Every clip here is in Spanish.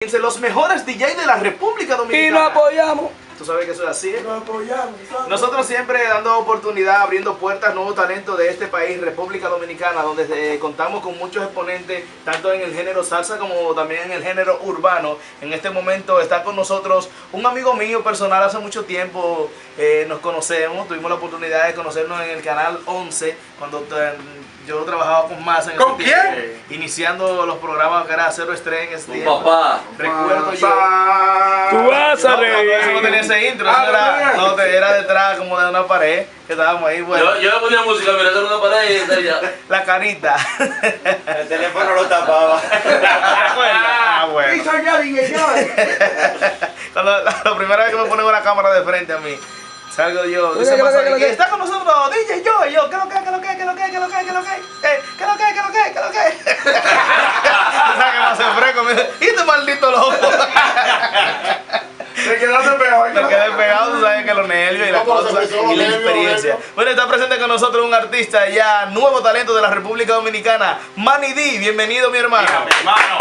Los mejores DJ de la República Dominicana. Y lo apoyamos. Tú sabes que eso es así. Lo apoyamos. Nosotros siempre dando oportunidad, abriendo puertas, nuevos talentos de este país, República Dominicana, donde contamos con muchos exponentes, tanto en el género salsa como también en el género urbano. En este momento está con nosotros un amigo mío personal, hace mucho tiempo nos conocemos, tuvimos la oportunidad de conocernos en el canal 11, cuando yo trabajaba con Massa. ¿Con quién? Iniciando los programas que era Cero Estrés en ese Tu tiempo. papá. Recuerdo yo. Tú vas a reír. Eso no tenía ese intro, eso era detrás como de una pared, que estábamos ahí, bueno. Yo le ponía música, mira, hacer una pared y está ya. La carita. El teléfono lo tapaba. ¿Te acuerdas? Ah, bueno. Y soy yo, DJ Cuando la primera vez que me ponen una cámara de frente a mí, salgo yo, dice ¿Qué lo Massa, que? está con nosotros DJ yo, y yo, ¿qué lo que? O sea, que Massa fresco me dice, ¿y este maldito loco? Te quedaste peor. Me quedé pegado, tú sabes que los nervios y las cosas y la experiencia. Bueno, está presente con nosotros un artista ya, nuevo talento de la República Dominicana, Manny D. Bienvenido, mi hermano. Mi hermano.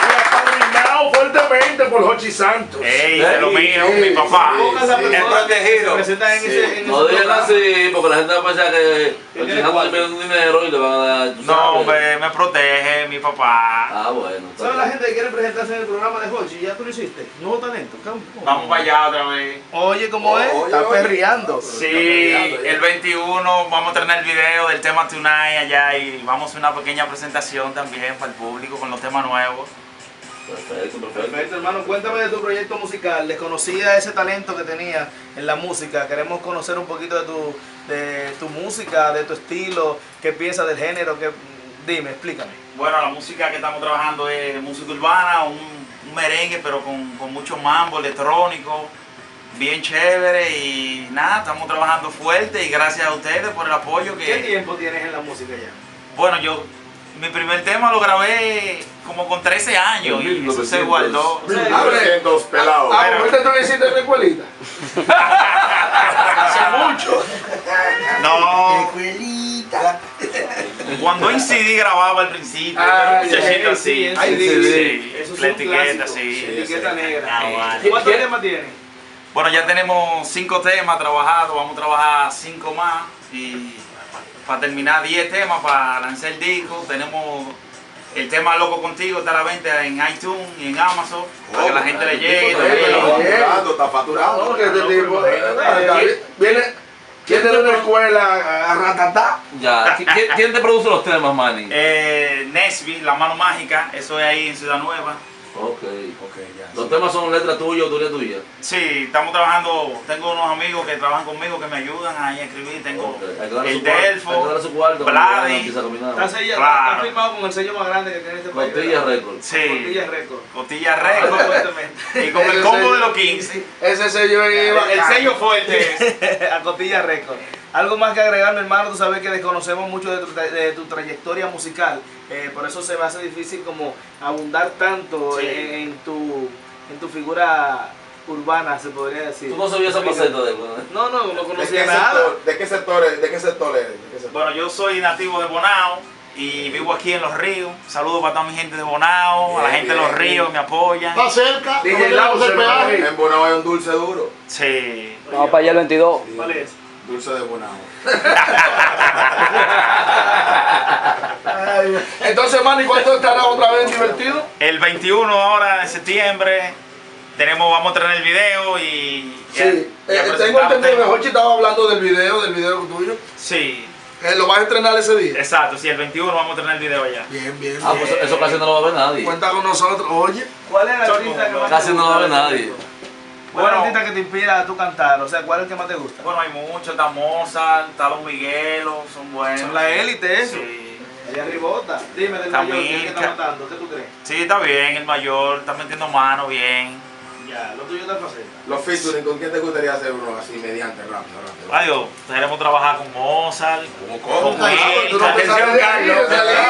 Apadrinado fuertemente por Jochi Santos. Ey, de lo mío, mi papá. El protegido. Presentan en ese No digan programa. así, porque la gente va a pensar que el chingado le un dinero y le van a dar. tú No, sabes. hombre, me protege mi papá. Ah, bueno. está ¿Sabes la bien. gente que quiere presentarse en el programa de Jochi? ¿Ya tú lo hiciste? Nuevo talento. ¿Cómo? Vamos para allá otra vez. Oye, ¿cómo es? Oye, Está oye. perreando. Sí, el 21 vamos a tener el video del tema Tonight allá y vamos a hacer una pequeña presentación también para el público con los temas nuevos. Perfecto. Perfecto, hermano. Cuéntame de tu proyecto musical. Desconocía ese talento que tenías en la música. Queremos conocer un poquito de tu música, de tu estilo, qué piensas del género. Dime, explícame. Bueno, la música que estamos trabajando es música urbana, un merengue, pero con mucho mambo electrónico, bien chévere y nada, estamos trabajando fuerte y gracias a ustedes por el apoyo ¿Qué que... tiempo tienes en la música ya? Bueno, mi primer tema lo grabé como con 13 años y eso se guardó. Abre dos pelados. Ah, ahorita tú lo hiciste en la escuelita. Hace mucho. No, cuando en CD grababa al principio, Ah, pero muchachito sí, así. en Sí, CD. sí, Esos la son etiqueta, clásicos. sí. Etiqueta negra. Ah, vale. ¿Cuántos temas tienes? Bueno, ya tenemos 5 temas trabajados, vamos a trabajar 5 más y para terminar 10 temas para lanzar el disco. Tenemos el tema Loco Contigo, está a la venta en iTunes y en Amazon, para que la gente le llegue. Está facturado. No, que este tipo viene de una escuela a ratatá. Ya, ¿quién te produce los temas, Manny? Nesby, La Mano Mágica, eso es ahí en Ciudad Nueva. Ok. Los temas son letras tuyas, autoría tuya. Sí, estamos trabajando, tengo unos amigos que trabajan conmigo que me ayudan ahí a escribir, tengo Ok, hay que darle el su cuarto, hay que Delfo, darle su cuarto, Vladi. empieza a caminar. Está firmado con el sello más grande que tiene este país. Costilla ¿verdad? Records. Sí, Costilla Record. Costilla Records Fuertemente. y con el combo de los 15. Ese sello iba. El sello fuerte. A Costilla Record. Algo más que agregar, mi hermano, tú sabes que desconocemos mucho de tu trayectoria musical, por eso se me hace difícil como abundar tanto Sí. en tu figura urbana, se podría decir. ¿Tú no sabías esa faceta de él? No, no ¿De conocía qué nada. sector? ¿De qué sector eres? ¿De qué sector eres? Bueno, yo soy nativo de Bonao y vivo aquí en Los Ríos. Saludos para toda mi gente de Bonao, a la Bien, gente de Los bien, Ríos, me apoyan. Está cerca. DJ Lau, el peaje. En Bonao hay un dulce duro. Sí. Vamos para allá el 22. ¿Cuál es? Dulce de Bonao. Entonces, Manny, ¿cuánto estará otra vez divertido? El 21 ahora de septiembre vamos a tener el video y... Sí. y a Tengo presentar entendido que temas. Jochi estaba hablando del video tuyo. Sí, ¿Lo vas a estrenar ese día? exacto, sí, el 21 vamos a tener el video ya. Bien, bien. Ah, pues eso casi no lo va a ver nadie. Cuenta con nosotros. Oye. ¿Cuál es el artista que más te Casi no gusta lo ve de tu nadie. disco? ¿Cuál es el artista que te inspira a tu cantar? O sea, ¿cuál es el que más te gusta? Bueno, hay muchos, está Mozart, está Los Miguelos, son buenos. Son la élite, eso. Sí. Allá arribota. Dime del También, mayor, ¿quién es que está que- matando? ¿Qué tú crees? Sí, está bien, el mayor, está metiendo mano bien. Ya, lo tuyo está faceta. Los featuring, ¿con quién te gustaría hacer uno así mediante, rápido? Adiós, queremos trabajar con Mozart, ¿Cómo? con él. Tú no te Atención, sales de Carlos. ahí, de ahí.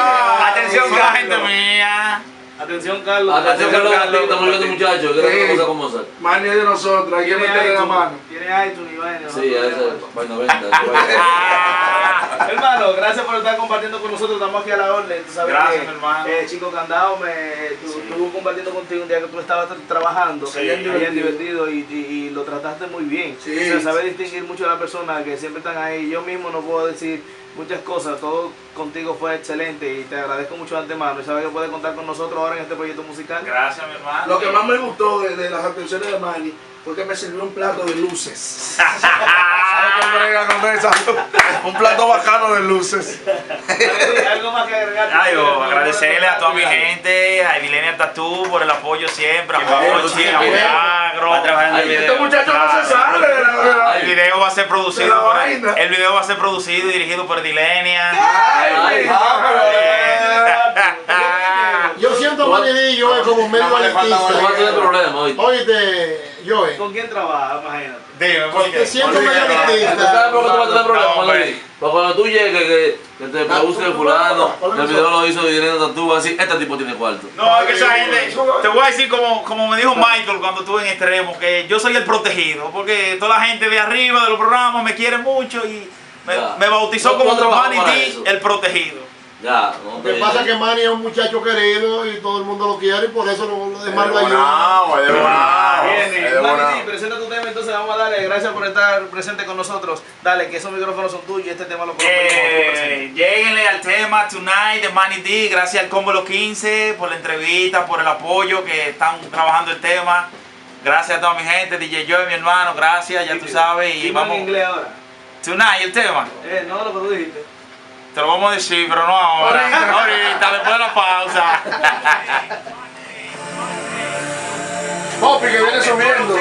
Atención, gente mía. Atención, Carlos. Atención, Carlos, estamos viendo muchachos, que Sí. era cosa como esa. Manny es de nosotros, hay que Tiene meterle la iTunes, mano. Tiene iTunes y vaina. Sí, ¿no? ese, bueno, venta. Hermano, gracias por estar compartiendo con nosotros, estamos aquí a la orden. Tú sabes Gracias, que, mi hermano. Chico Candado estuvo compartiendo contigo un día que tú estabas trabajando, Sí, allá en Divertido, y lo trataste muy bien. Sí. O sea, sabe distinguir mucho a las personas que siempre están ahí. Yo mismo no puedo decir muchas cosas, todo contigo fue excelente y te agradezco mucho de antemano. Y sabes que puedes contar con nosotros ahora en este proyecto musical. Gracias, mi hermano. Lo que más me gustó de las atenciones de Manny fue que me sirvió un plato de luces. ¿Sabes cómo brega con esa? Un plato bacano de luces. Algo más que agregar. Ay, agradecerle a toda mi gente, a Evilenia Tatú por el apoyo siempre, a Mochi, a Milagro. Va a trabajar en el video. Este muchacho no se sale de la El video va a ser producido de la por vaina. el video va a ser producido y dirigido por Edilenia. Ay, Yo siento a Manny D, Joe, como medio no va a tener elitista. problema hoy. Oíste, Joe, ¿Con quién trabaja? Imagínate. Dime, ¿por te siento medio ¿Tú sabes elitista. por qué tú vas a tener problemas, No, Manny? hombre. Porque cuando tú llegues, que te produce el fulano, el video lo hizo Irene Tatú, así, este tipo tiene cuarto. No, es que esa gente, te voy a decir como me dijo Michael cuando estuve en Extremo, que yo soy el protegido, porque toda la gente de arriba de los programas me quiere mucho y Ya. me bautizó No, como no trabajo Manny para D, eso. el protegido. Ya, no Lo que pasa es que Manny es un muchacho querido y todo el mundo lo quiere y por eso lo demás lo ayuda. Es de bonao. Es Bien, de Manny bonao. D, presenta tu tema, entonces vamos a darle gracias por estar presente con nosotros. Dale, que esos micrófonos son tuyos y este tema lo colocamos tú presente. Lléguenle al tema Tonight de Manny D, gracias al Combo Los 15 por la entrevista, por el apoyo que están trabajando el tema. Gracias a toda mi gente, DJ Joe, mi hermano, gracias, ya tú sabes. Y Dime vamos. en inglés ahora. Tonight, el tema. No, lo que tú dijiste. Te lo vamos a decir, pero no ahora. Ahorita, después de la pausa. Popi que viene subiendo.